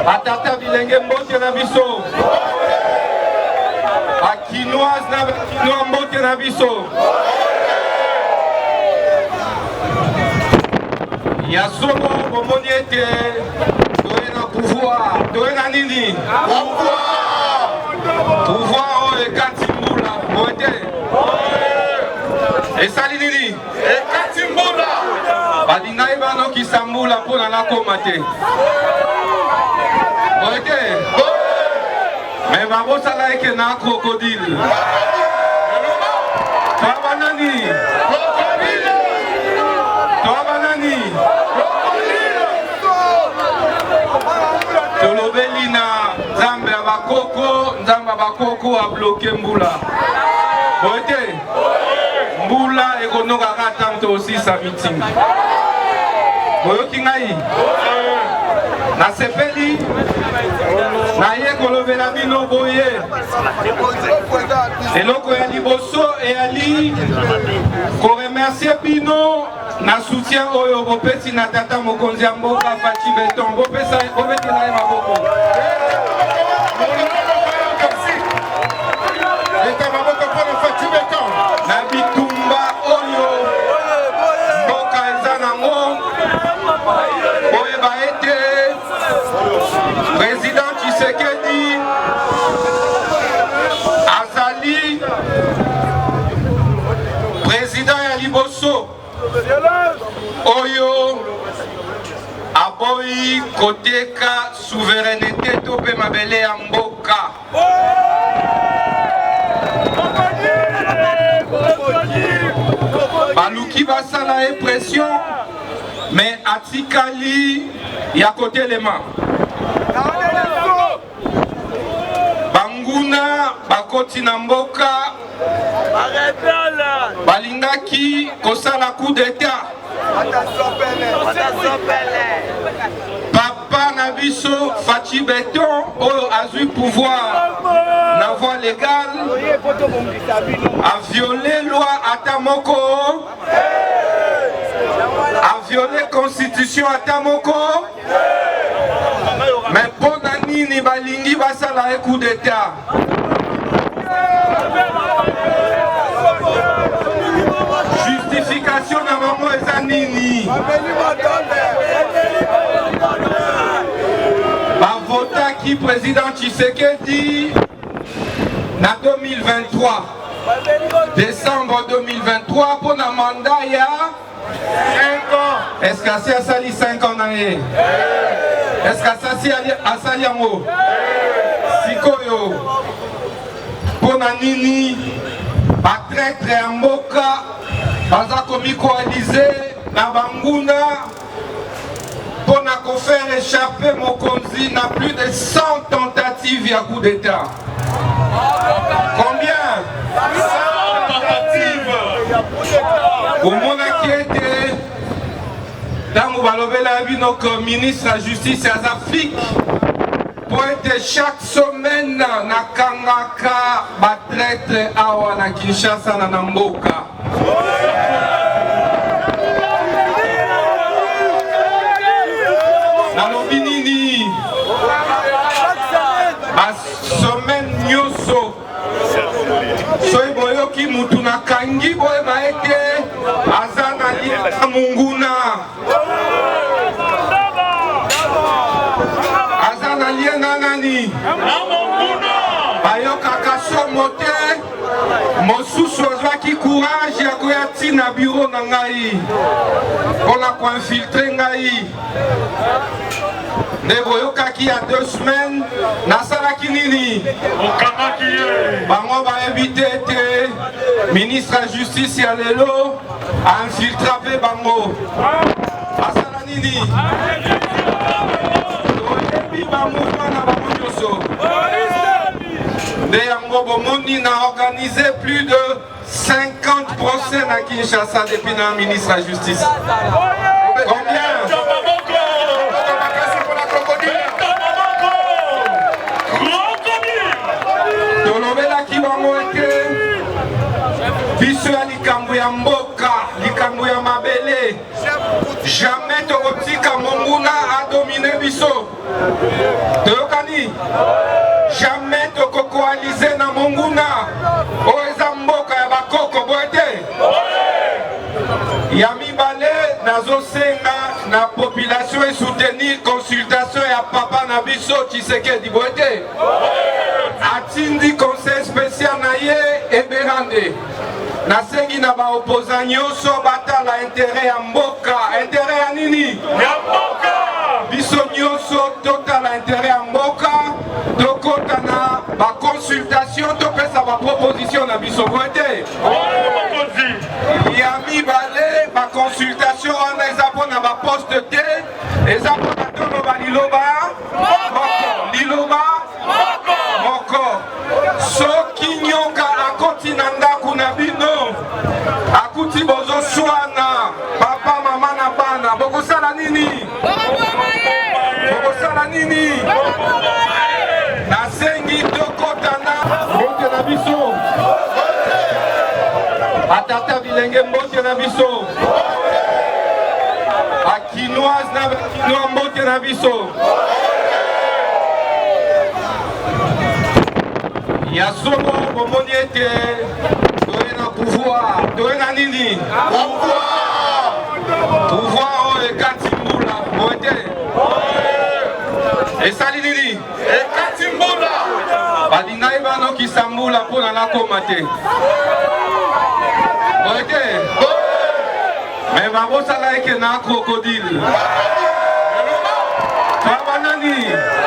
Atata bilenge mbote na biso. Akinoise na kinoa mbote na biso. Ya somo bomoni ete toye na pouvoir, toye na nini? Pouvoir oyo ekati mbula, boete. Esali nini? Ekati mbula. Balingai banokisa mbula mpona nakoma te. Ok. Mais babosala eke na crocodile. Toi banani. Crocodile. Toi banani. Crocodile. Tolobeli na nzambe ya bakoko, nzambe ya bakoko a bloqué mbula. Ok. Mbula ekonoka katanto aussi sa meeting. Oyoki ngai. Na sepeli na ye kolobela bino boye eloko ya liboso eyali koremercie bino na soutien oyo bopesi na tata mokonzi ya mboka Faci Beton bopesela ye maboko na bitumba oyo mboka eza nango boyeba ete Président Tshisekedi azali président ya liboso oyo aboyi koteka souveraineté to pe mabele ya mboka baluki basala ye pression mais atikali ya kotelema banguna banguna bakoti na mboka balingaki kosala coup d'état. Papa na biso Fachi Beton oyo azui pouvoir na voie légale a violé loi ata moko, a violé constitution ata moko. Mais pour nini balingi basala un coup d'état. Justification na maman eza nini? Bavotaki président Tshisekedi na 2023 décembre 2023 pour na mandat ya 5 ans. Est-ce que c'est asali 5 ans na ye? Est-ce que ça c'est asali yango? Sikoyo pour na nini ba traître ya mboka baza komi coaliser na banguna pour na faire échapper Mokonzi na plus de 100 tentatives ya coup d'état. Combien? 100 tentatives. Omonaki ete ntango balobela bino que ministre de la justice ya Afrique pour être chaque semaine na kangaka batraître awa na Kinshasa na mboka. Nalobi nini basemaine nyonso soki boyoki mutu nakangi boyeba ete aza na lia na monguna, aza na lia na nani bayokaka somo te. Mosusu azwaki courage ya koya ntina bureau na ngai mpona koinfiltre ngai. Nde boyokaki ya 2 semaines nasalaki nini? Bango bayebi te ete ministre ya justice ya lelo ainfiltra mpe bango. Asala nini? Toyebi bamoma na bango nyonso. Nde yango bomoni na organisé plus de 50 procès na Kinshasa depuis na ministre de la justice. Combien? Tolobelaki bango ete biso ya likambo ya mboka, likambo ya mabele, jamais tokotika monguna adomine biso. Toyokani? Jamais tokokoalize na monguna oyo eza mboka ya bakoko boete. Ya mibale nazosenga na population et soutenir consultation ya papa na biso Tshisekedi boete. Atindi conseil spécial na ye eberande. Nasengi na ba opposant nyonso batala intérêt ya mboka. Intérêt ya nini? Ya mboka. Biso nyonso totala intérêt ya mboka. Tokota na ba consultation topesa ba proposition na biso boete. Ya mibale ba consultation wana eza mpona ba poste te, eza mpona tono ba liloba moko, liloba moko. Soki nyoka akoti na ndako na bino akuti bozoswana papa mama na bana bokosala nini? Bokosala nini? Nasengi tokota na mbote na biso, atata bilenge mbote na biso, akinoise na bakinois mbote na biso. Ya somo bomoni ete toye na pouvoir, toye na nini? Pouvoir oyo ekati mbula boete. Esali nini? Ekati mbula. Balingai banokisa mbula mpona nakoma te. Boete. Me babosala eke na crocodile. Toa banani?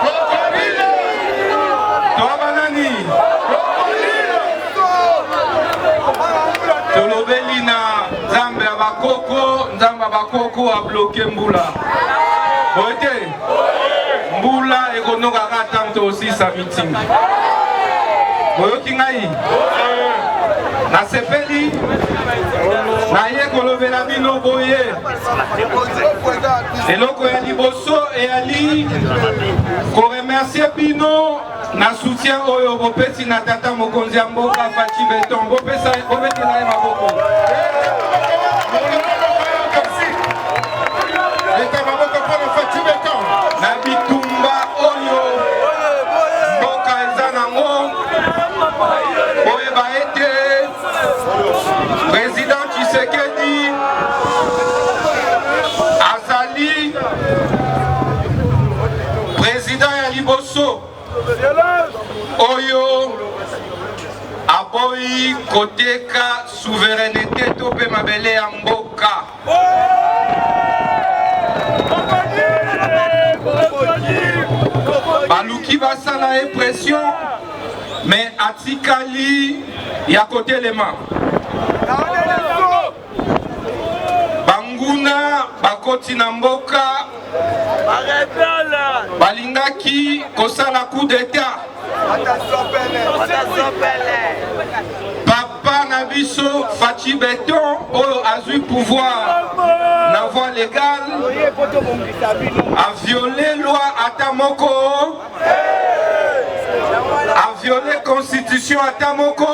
Crocodile. Toa banani? Tolobeli na nzambe ya bakoko, nzambe ya bakoko a bloqué mbula. Boete. Mbula ekonokaka tanto osisa meeting. boyoki ngai nasepeli naye kolobela bino boye eloko ya liboso eyali koremercie bino na soutien oyo bopesi na tata mokonzi ya mboka Faci Beton bobetela ye maboko na bitumba oyo mboka eza nango oyeba ete président Tshisekedi azali président ya liboso oyo aboyi koteka souveraineté to pe mabele ya mboka baluki basala ye pression mais atikali ya kotelema banguna bakoti na mboka balingaki kosala coup d'état papa na biso Faci Beton oyo azwi pouvoir na voie légale a violé loi ata moko a violé constitution ata moko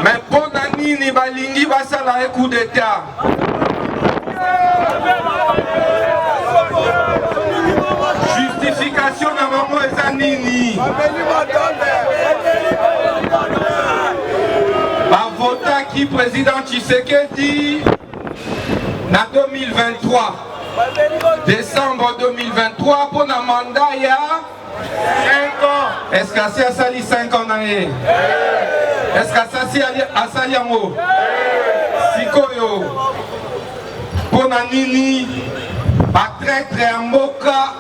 mais mpo na nini balingi basala ye coup d'état justification na bango eza nini bavotaki président Tshisekedi na 2023 décembre 2023 pour na mandat ya 5 ans. Est-ce que asali 5 ans na ye? Est-ce que asali yango? Sikoyo pour na nini batraître ya mboka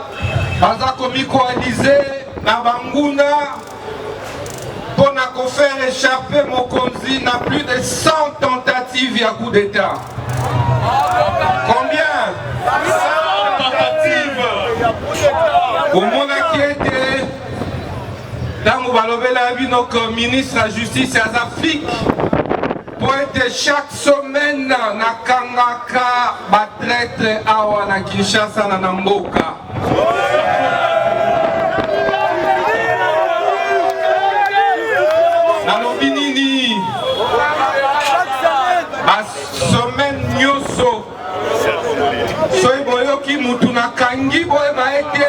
baza komi coaliser na banguna pour na faire échapper mokonzi na plus de 100 tentatives ya coup d'état. Combien? 100 tentatives. Omonaki ete ntango balobela bino comme ministre ya justice ya Afrique pour ete chaque semaine nakangaka batraître awa na Kinshasa na mboka. Nalobi nini basemaine nyonso soki boyoki mutu nakangi boyeba ete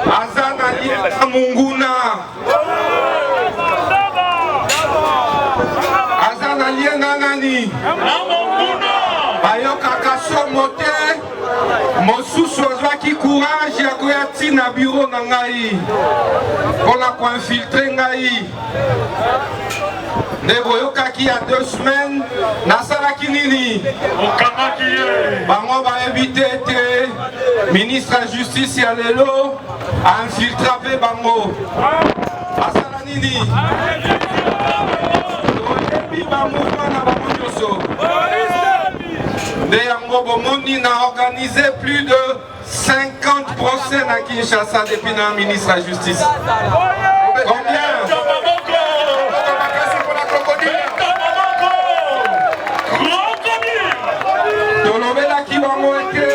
aza na lia na monguna aza na lia na nani bayokaka somo te mosusu azwaki courage ya koya ntina biro na ngai mpona koinfiltre ngai nde boyokaki ya 2 semaines nasalaki nini bango bayebi te ete ministre ya justice ya lelo ainfiltra mpe bango asala nini toyebi bamouvement na bango nyonso nde yango bomoni na organise plus de 50 procès na Kinshasa depuis na ministre ya justice. Combien? tolobelaki bango ete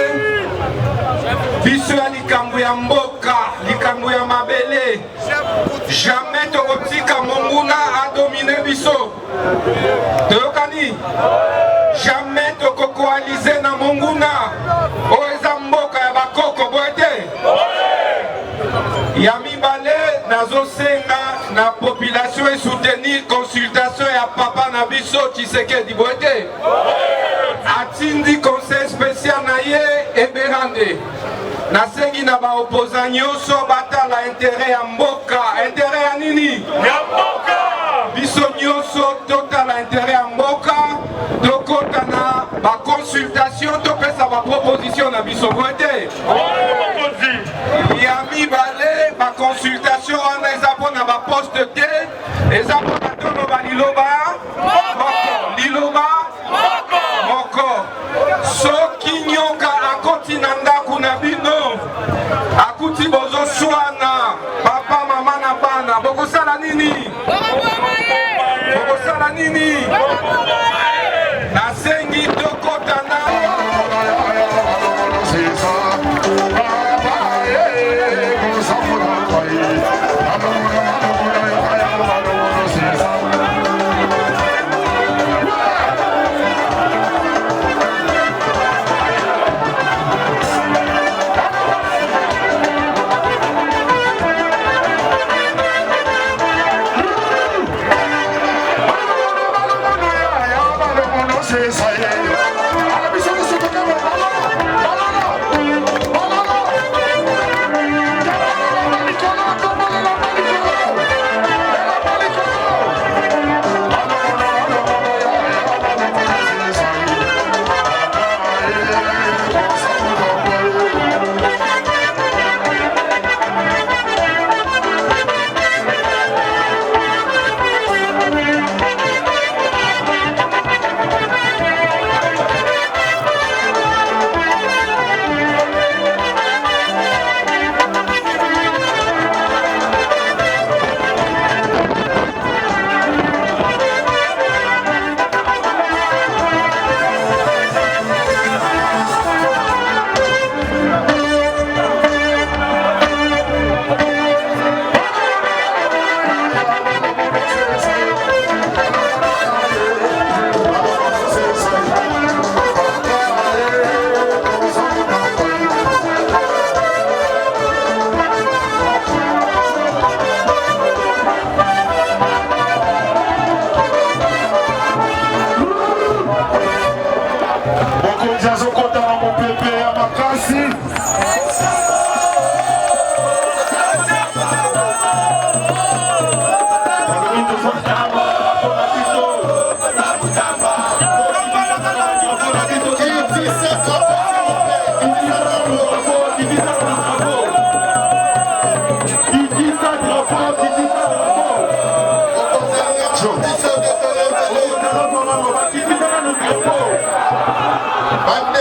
biso ya likambo ya mboka likambo ya mabele jamais tokotika monguna adomine biso toyokani jamais tokokoalize na monguna oyo eza mboka ya bakoko boye te ya mibale nazosenga na population esoutenir consultation ya papa na biso Tshisekedi boye te atindi conseil spécial na ye eberande nasengi na baopposant nyonso batala intérêt ya mboka intérêt ya nini ya mboka biso nyonso totala intérêt ya mboka tokota na baconsultation topesa baproposition na biso boye te ya mibale baconsultation wana eza mpona baposte te eza mpona toloba liloba moko soki nyoka akoti na ndako na bino akuti bozoswana papa mama na bana bokosala nini nini nasengi tokotana But